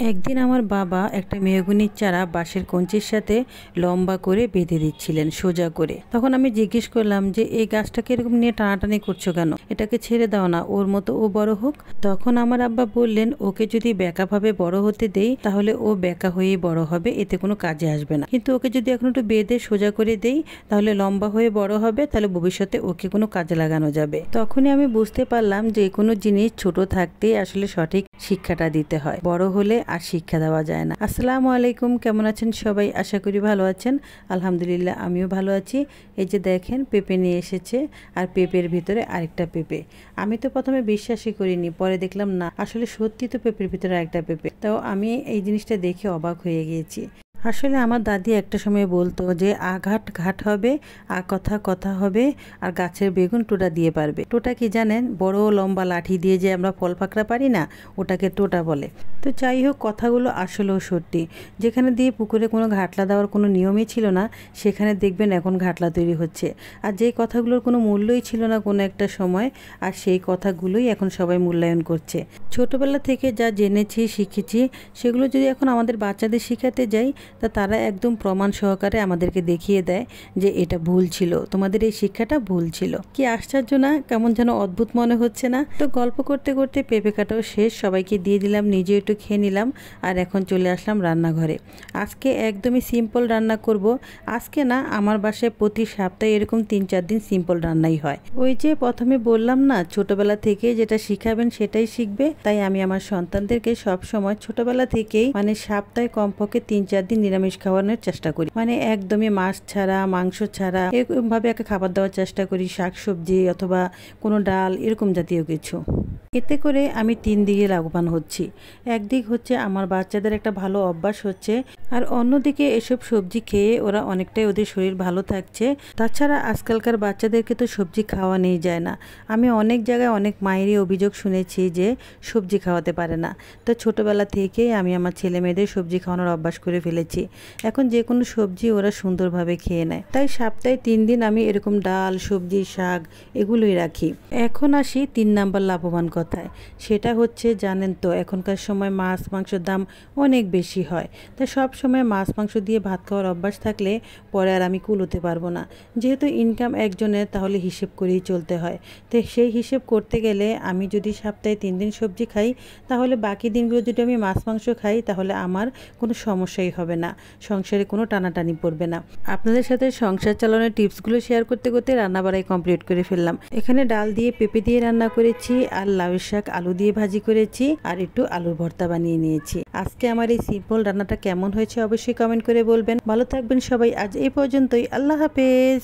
একদিন আমার বাবা একটা মেহগনির চারা বাঁশের কঞ্চির সাথে লম্বা করে বেঁধে দিচ্ছিলেন সোজা করে। তখন আমি জিজ্ঞেস করলাম যে এই গাছটাকে এরকম নিয়ে টানাটানি করছো কেন, এটাকে ছেড়ে দাও না, ওর মতো ও বড় হোক। তখন আমার আব্বা বললেন ওকে যদি বেঁকাভাবে বড় হতে দেই তাহলে ও বেঁকা হয়েই বড় হবে, এতে কোনো কাজে আসবে না, কিন্তু ওকে যদি এখন একটু বেঁধে সোজা করে দেই তাহলে লম্বা হয়ে বড় হবে, তাহলে ভবিষ্যতে ওকে কোনো কাজে লাগানো যাবে। তখনই আমি বুঝতে পারলাম যে কোনো জিনিস ছোট থাকতেই আসলে সঠিক শিক্ষাটা দিতে হয়, বড় হলে আর শিক্ষা দেওয়া যায় না। আসসালামু আলাইকুম, কেমন আছেন সবাই? আশা করি ভালো আছেন। আলহামদুলিল্লাহ আমিও ভালো আছি। এই যে দেখেন পেঁপে নিয়ে এসেছে, আর পেঁপের ভিতরে আরেকটা পেঁপে। আমি তো প্রথমে বিশ্বাসই করিনি, পরে দেখলাম না আসলে সত্যি তো পেঁপের ভিতরে আরেকটা পেঁপে। তাও আমি এই জিনিসটা দেখে অবাক হয়ে গিয়েছি। আসলে আমার দাদি একটা সময় বলতো যে আঘাট ঘাট হবে, কথা কথা হবে, আর গাছের বেগুন টোটা দিয়ে পারবে। টোটা কি জানেন? বড় লম্বা লাঠি দিয়ে যে আমরা ফল পাকড়া পারি না, ওটাকে টোটা বলে। তো যাই হোক, কথাগুলো আসলেও সত্যি। যেখানে দিয়ে পুকুরে কোনো ঘাটলা দেওয়ার কোনো নিয়মই ছিল না, সেখানে দেখবেন এখন ঘাটলা তৈরি হচ্ছে। আর যেই কথাগুলোর কোনো মূল্যই ছিল না কোনো একটা সময়, আর সেই কথাগুলোই এখন সবাই মূল্যায়ন করছে। ছোটবেলা থেকে যা জেনেছি শিখেছি সেগুলো যদি এখন আমাদের বাচ্চাদের শেখাতে যাই, তা তারা একদম প্রমাণ সহকারে আমাদেরকে দেখিয়ে দেয় যে এটা ভুল ছিল, তোমাদের এই শিক্ষাটা ভুল ছিল। কি আশ্চর্য না? কেমন যেন অদ্ভুত মনে হচ্ছে না? তো গল্প করতে করতে পেঁপে কাটাও শেষ, সবাইকে দিয়ে দিলাম, নিজে একটু খেয়ে নিলাম, আর এখন চলে আসলাম রান্নাঘরে। আজকে একদমই সিম্পল রান্না করব। আজকে না, আমার বাসায় প্রতি সপ্তাহে এরকম 3-4 দিন সিম্পল রান্নাই হয়। ওই যে প্রথমে বললাম না, ছোটবেলা থেকে যেটা শিখাবেন সেটাই শিখবে। তাই আমি আমার সন্তানদেরকে সব সময় ছোটবেলা থেকেই সপ্তাহে কমপক্ষে 3-4 দিন নিরামিষ খাওয়ানোর চেষ্টা করি। একদমই মাছ ছাড়া, মাংস ছাড়া এরকম ভাবে একটা খাবার দেওয়ার চেষ্টা করি, শাকসবজি অথবা কোনো ডাল এরকম জাতীয় কিছু। এতে করে আমি 3 দিকে লাভবান হচ্ছি। একদিক হচ্ছে আমার বাচ্চাদের একটা ভালো অভ্যাস হচ্ছে, আর অন্যদিকে এসব সবজি খেয়ে ওরা অনেকটাই ওদের শরীর ভালো থাকছে। তাছাড়া আজকালকার বাচ্চাদেরকে তো সবজি খাওয়ানোই যায় না। আমি অনেক জায়গায় অনেক মায়েরই অভিযোগ শুনেছি যে সবজি খাওয়াতে পারে না। তো ছোটবেলা থেকেই আমি আমার ছেলে মেয়েদের সবজি খাওয়ানোর অভ্যাস করে ফেলেছি। এখন যে কোনো সবজি ওরা সুন্দরভাবে খেয়ে নেয়। তাই সপ্তাহে 3 দিন আমি এরকম ডাল, সবজি, শাক এগুলোই রাখি। এখন আসি 3 নাম্বার লাভবান কথায়। সেটা হচ্ছে জানেন তো এখনকার সময় মাছ মাংসের দাম অনেক বেশি হয়। তাই সব সময় মাছ মাংস দিয়ে ভাত খাওয়ার অভ্যাস থাকলে পরে আর আমি কুলোতে পারবো না। যেহেতু ইনকাম একজনের, তাহলে হিসেব করেই চলতে হয়। তো সেই হিসেব করতে গেলে আমি যদি সপ্তাহে 3 দিন সবজি খাই, তাহলে বাকি দিনগুলো যদি আমি মাছ মাংস খাই তাহলে আমার কোনো সমস্যাই হবে না, সংসারে কোনো টানাটানি পড়বে না। আপনাদের সাথে সংসার চালানোর টিপসগুলো শেয়ার করতে করতে রান্না বাড়াই কমপ্লিট করে ফেললাম। এখানে ডাল দিয়ে পেঁপে দিয়ে রান্না করেছি, আর লাউ শাক আলু দিয়ে ভাজি করেছি, আর একটু আলুর ভর্তা বানিয়ে নিয়েছি। আজকে আমার এই সিম্পল রান্নাটা কেমন হয়েছে অবশ্যই কমেন্ট করে বলবেন। ভালো থাকবেন সবাই, আজ এই পর্যন্তই। আল্লাহ হাফেজ।